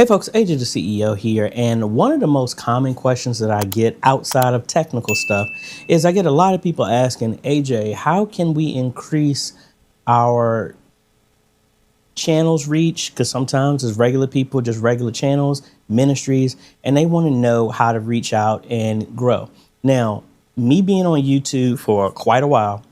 Hey folks, AJ the CEO here, and one of the most common questions that I get outside of technical stuff is I get a lot of people asking, AJ, how can we increase our channels reach? Because sometimes as regular people, just regular channels, ministries, and they want to know how to reach out and grow. Now, me being on YouTube for quite a while,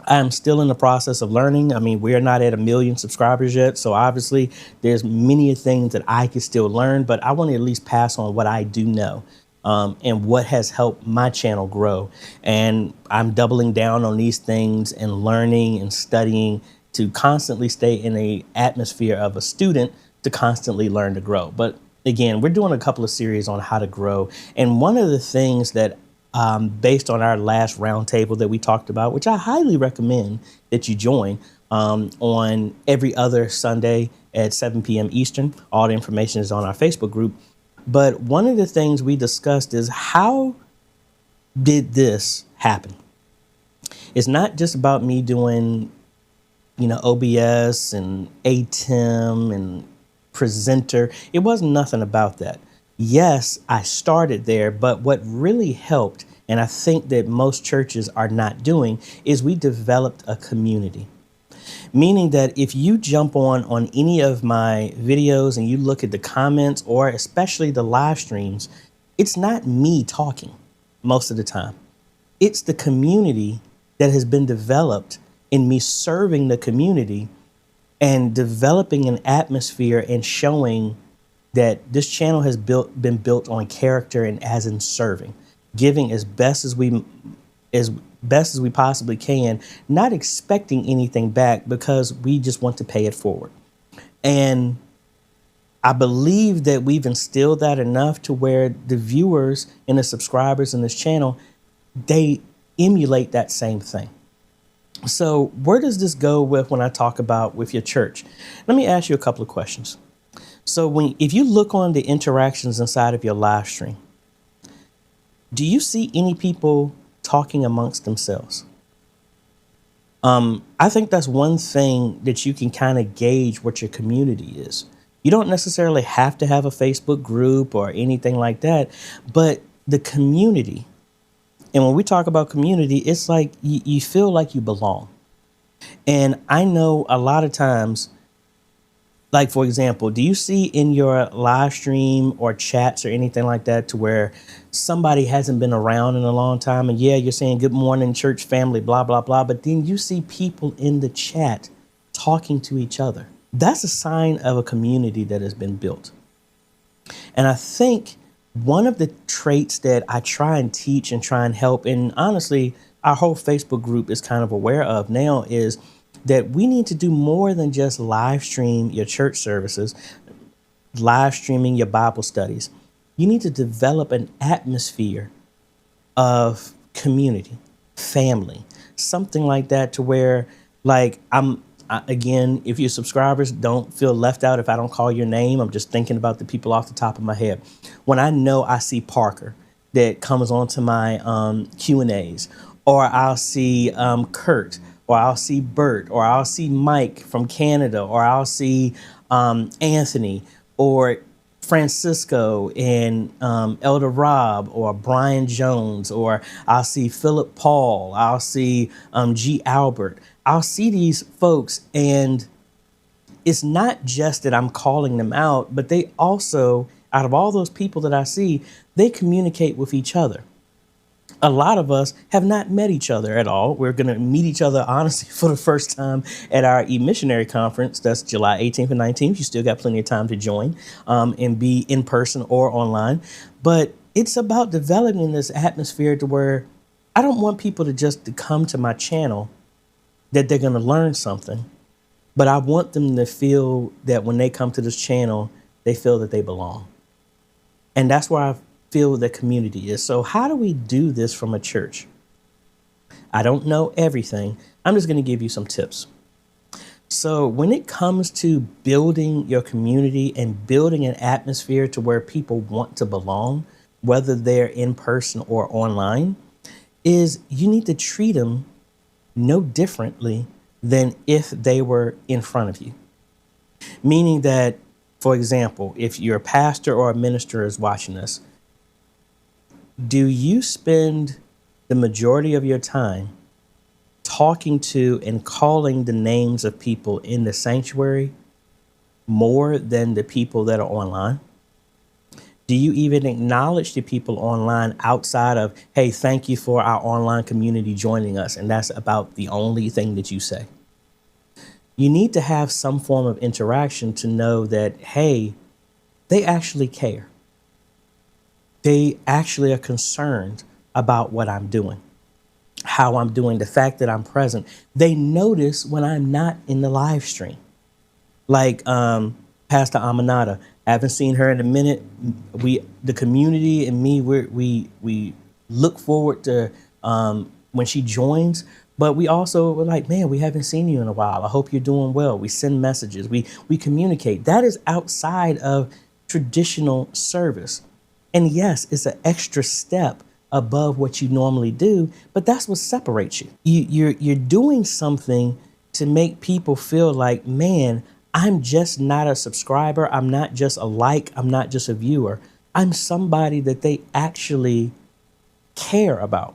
I'm still in the process of learning. I mean, we're not at 1 million subscribers yet. So obviously there's many things that I can still learn, but I want to at least pass on what I do know and what has helped my channel grow. And I'm doubling down on these things and learning and studying to constantly stay in a atmosphere of a student to constantly learn to grow. But again, we're doing a couple of series on how to grow. And one of the things that based on our last roundtable that we talked about, which I highly recommend that you join on every other Sunday at 7 p.m. Eastern. All the information is on our Facebook group. But one of the things we discussed is how did this happen? It's not just about me doing, OBS and ATEM and presenter. It wasn't nothing about that. Yes, I started there, but what really helped, and I think that most churches are not doing, is we developed a community. Meaning that if you jump on any of my videos and you look at the comments or especially the live streams, it's not me talking most of the time. It's the community that has been developed in me serving the community and developing an atmosphere and showing that this channel has been built on character and as in serving, giving as best as we possibly can, not expecting anything back because we just want to pay it forward. And I believe that we've instilled that enough to where the viewers and the subscribers in this channel, they emulate that same thing. So where does this go with when I talk about with your church? Let me ask you a couple of questions. So if you look on the interactions inside of your live stream, do you see any people talking amongst themselves? I think that's one thing that you can kind of gauge what your community is. You don't necessarily have to have a Facebook group or anything like that, but the community. And when we talk about community, it's like you feel like you belong. And I know a lot of times, like, for example, do you see in your live stream or chats or anything like that to where somebody hasn't been around in a long time and you're saying good morning, church family, blah, blah, blah. But then you see people in the chat talking to each other. That's a sign of a community that has been built. And I think one of the traits that I try and teach and try and help, and honestly, our whole Facebook group is kind of aware of now, is that we need to do more than just live stream your church services, live streaming your Bible studies. You need to develop an atmosphere of community, family, something like that, to where, like, again, if your subscribers don't feel left out if I don't call your name, I'm just thinking about the people off the top of my head. When I know I see Parker that comes onto my Q&As, or I'll see Kurt, or I'll see Bert, or I'll see Mike from Canada, or I'll see Anthony, or Francisco and Elder Rob, or Brian Jones, or I'll see Philip Paul, I'll see G. Albert. I'll see these folks, and it's not just that I'm calling them out, but they also, out of all those people that I see, they communicate with each other. A lot of us have not met each other at all. We're going to meet each other, honestly, for the first time at our e-missionary conference. That's July 18th and 19th. You still got plenty of time to join and be in person or online. But it's about developing this atmosphere to where I don't want people to come to my channel that they're going to learn something, but I want them to feel that when they come to this channel, they feel that they belong. And that's where I feel the community is. So how do we do this from a church? I don't know everything. I'm just going to give you some tips. So when it comes to building your community and building an atmosphere to where people want to belong, whether they're in person or online, is you need to treat them no differently than if they were in front of you. Meaning that For example, if you're a pastor or a minister is watching this, do you spend the majority of your time talking to and calling the names of people in the sanctuary more than the people that are online? Do you even acknowledge the people online outside of, hey, thank you for our online community joining us? And that's about the only thing that you say. You need to have some form of interaction to know that, hey, they actually care. They actually are concerned about what I'm doing, how I'm doing, the fact that I'm present. They notice when I'm not in the live stream. Like Pastor Amanada, I haven't seen her in a minute. The community and me, we look forward to when she joins. But we also were like, man, we haven't seen you in a while. I hope you're doing well. We send messages. We communicate. That is outside of traditional service. And yes, it's an extra step above what you normally do, but that's what separates you. You're doing something to make people feel like, man, I'm just not a subscriber. I'm not just a like. I'm not just a viewer. I'm somebody that they actually care about,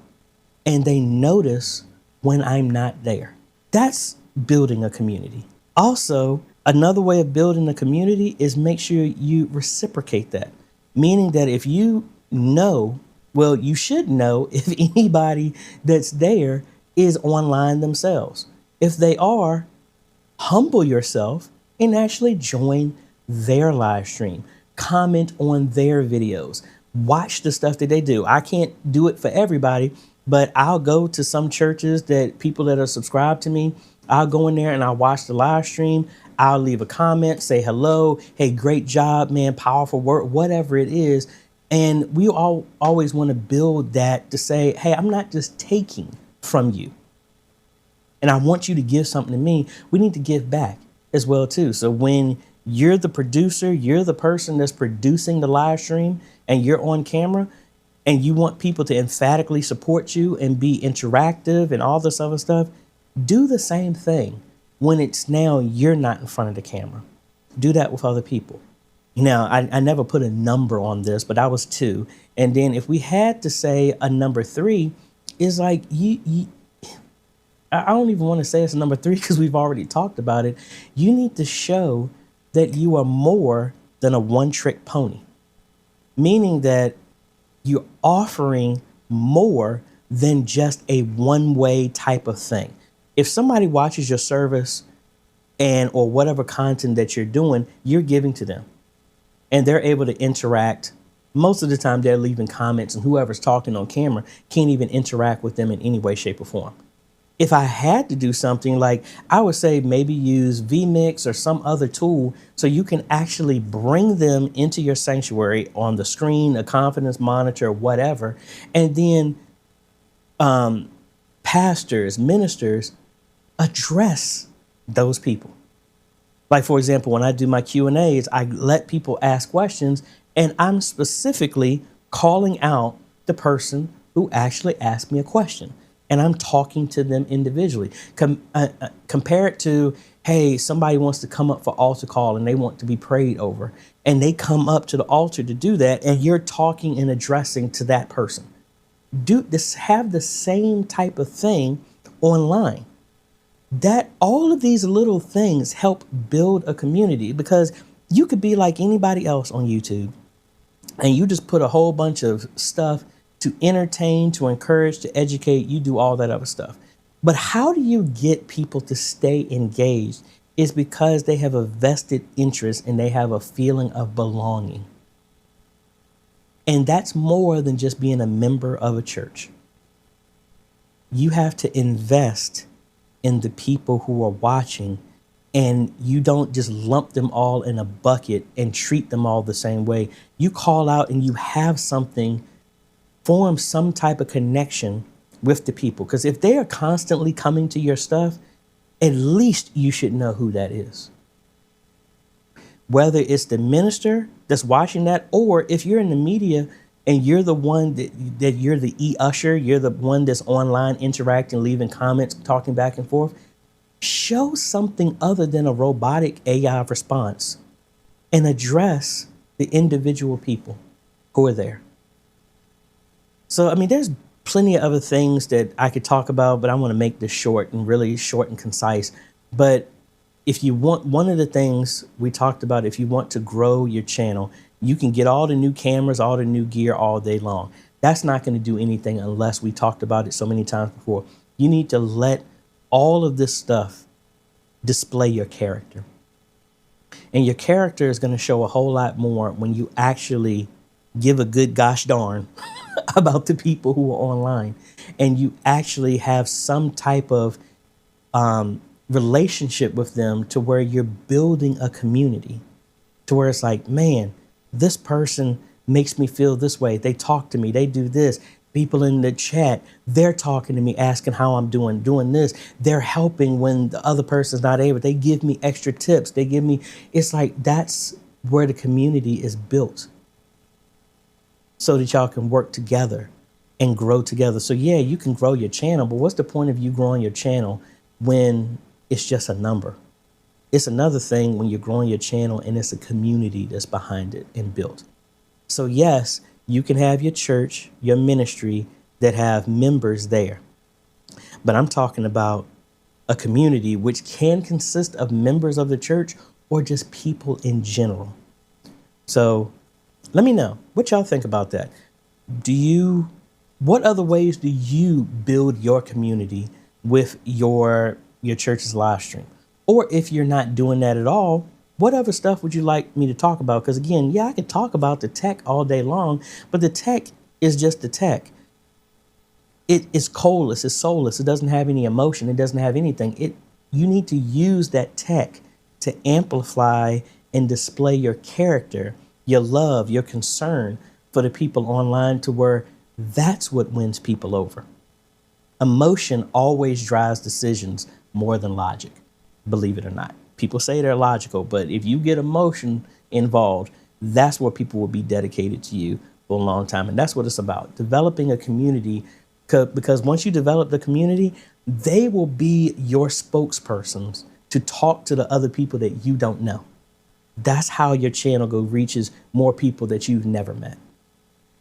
and they notice when I'm not there. That's building a community. Also, another way of building a community is make sure you reciprocate that, meaning that if you know, well, you should know if anybody that's there is online themselves. If they are, humble yourself and actually join their live stream. Comment on their videos. Watch the stuff that they do. I can't do it for everybody, but I'll go to some churches that people that are subscribed to me, I'll go in there and I'll watch the live stream. I'll leave a comment, say hello. Hey, great job, man. Powerful work, whatever it is. And we all always want to build that to say, hey, I'm not just taking from you, and I want you to give something to me. We need to give back as well, too. So when you're the producer, you're the person that's producing the live stream and you're on camera and you want people to emphatically support you and be interactive and all this other stuff, do the same thing when it's now you're not in front of the camera. Do that with other people. Now, I never put a number on this, but I was 2. And then if we had to say a number 3, is like I don't even want to say it's a number 3 because we've already talked about it. You need to show that you are more than a one-trick pony, meaning that you're offering more than just a one-way type of thing. If somebody watches your service or whatever content that you're doing, you're giving to them. And they're able to interact. Most of the time they're leaving comments, and whoever's talking on camera can't even interact with them in any way, shape, or form. If I had to do something, like I would say maybe use vMix or some other tool so you can actually bring them into your sanctuary on the screen, a confidence monitor, whatever. And then pastors, ministers address those people. Like, for example, when I do my Q&As, I let people ask questions, and I'm specifically calling out the person who actually asked me a question. And I'm talking to them individually. Compare it to, hey, somebody wants to come up for altar call and they want to be prayed over. And they come up to the altar to do that, and you're talking and addressing to that person. Have the same type of thing online. That all of these little things help build a community, because you could be like anybody else on YouTube and you just put a whole bunch of stuff to entertain, to encourage, to educate. You do all that other stuff. But how do you get people to stay engaged? Is because they have a vested interest and they have a feeling of belonging. And that's more than just being a member of a church. You have to invest in the people who are watching, and you don't just lump them all in a bucket and treat them all the same way. You call out and you have something, form some type of connection with the people. Because if they are constantly coming to your stuff, at least you should know who that is. Whether it's the minister that's watching that, or if you're in the media and you're the one that you're the e-usher, you're the one that's online interacting, leaving comments, talking back and forth, show something other than a robotic AI response and address the individual people who are there. So, I mean, there's plenty of other things that I could talk about, but I want to make this short and really short and concise. But if you want, one of the things we talked about, if you want to grow your channel, you can get all the new cameras, all the new gear all day long. That's not going to do anything unless we talked about it so many times before. You need to let all of this stuff display your character. And your character is going to show a whole lot more when you actually give a good gosh darn about the people who are online, and you actually have some type of relationship with them to where you're building a community, to where it's like, man, this person makes me feel this way. They talk to me. They do this. People in the chat, they're talking to me, asking how I'm doing this. They're helping when the other person's not able. They give me extra tips. They give me, it's like, that's where the community is built so that y'all can work together and grow together. So yeah, you can grow your channel, but what's the point of you growing your channel when it's just a number? It's another thing when you're growing your channel and it's a community that's behind it and built. So yes, you can have your church, your ministry that have members there. But I'm talking about a community which can consist of members of the church or just people in general. So let me know what y'all think about that. What other ways do you build your community with your church's live stream? Or if you're not doing that at all, what other stuff would you like me to talk about? Because again, yeah, I could talk about the tech all day long, but the tech is just the tech. It is soulless. It's soulless. It doesn't have any emotion. It doesn't have anything. You need to use that tech to amplify and display your character, your love, your concern for the people online, to where that's what wins people over. Emotion always drives decisions more than logic, believe it or not. People say they're logical, but if you get emotion involved, that's where people will be dedicated to you for a long time. And that's what it's about, developing a community, because once you develop the community, they will be your spokespersons to talk to the other people that you don't know. That's how your channel reaches more people that you've never met.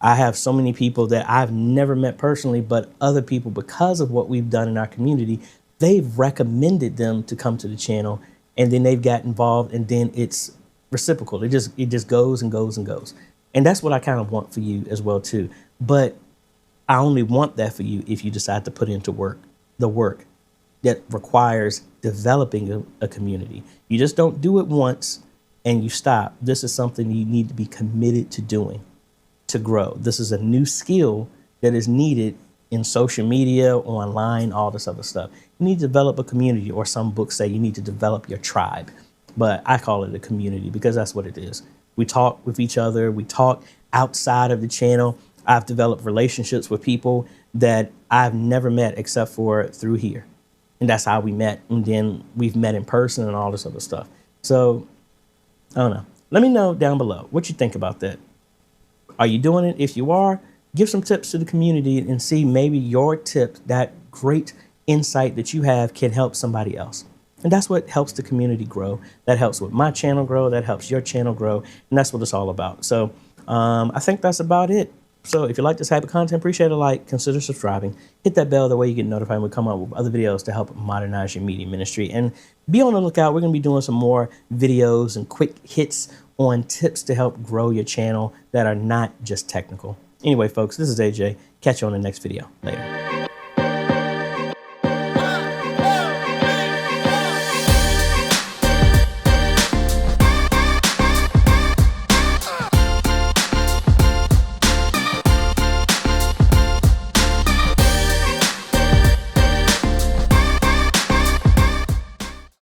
I have so many people that I've never met personally, but other people, because of what we've done in our community, they've recommended them to come to the channel, and then they've got involved, and then it's reciprocal. It just goes and goes and goes. And that's what I kind of want for you as well too. But I only want that for you if you decide to put into the work that requires developing a community. You just don't do it once and you stop. This is something you need to be committed to doing to grow. This is a new skill that is needed in social media, online, all this other stuff. You need to develop a community, or some books say you need to develop your tribe. But I call it a community because that's what it is. We talk with each other. We talk outside of the channel. I've developed relationships with people that I've never met except for through here. And that's how we met. And then we've met in person and all this other stuff. So I don't know. Let me know down below what you think about that. Are you doing it? If you are, give some tips to the community and see maybe your tip, that great insight that you have, can help somebody else. And that's what helps the community grow. That helps with my channel grow. That helps your channel grow. And that's what it's all about. So I think that's about it. So if you like this type of content, appreciate a like, consider subscribing, hit that bell, that way you get notified when we come up with other videos to help modernize your media ministry. And be on the lookout. We're going to be doing some more videos and quick hits on tips to help grow your channel that are not just technical. Anyway, folks, this is AJ. Catch you on the next video. Later.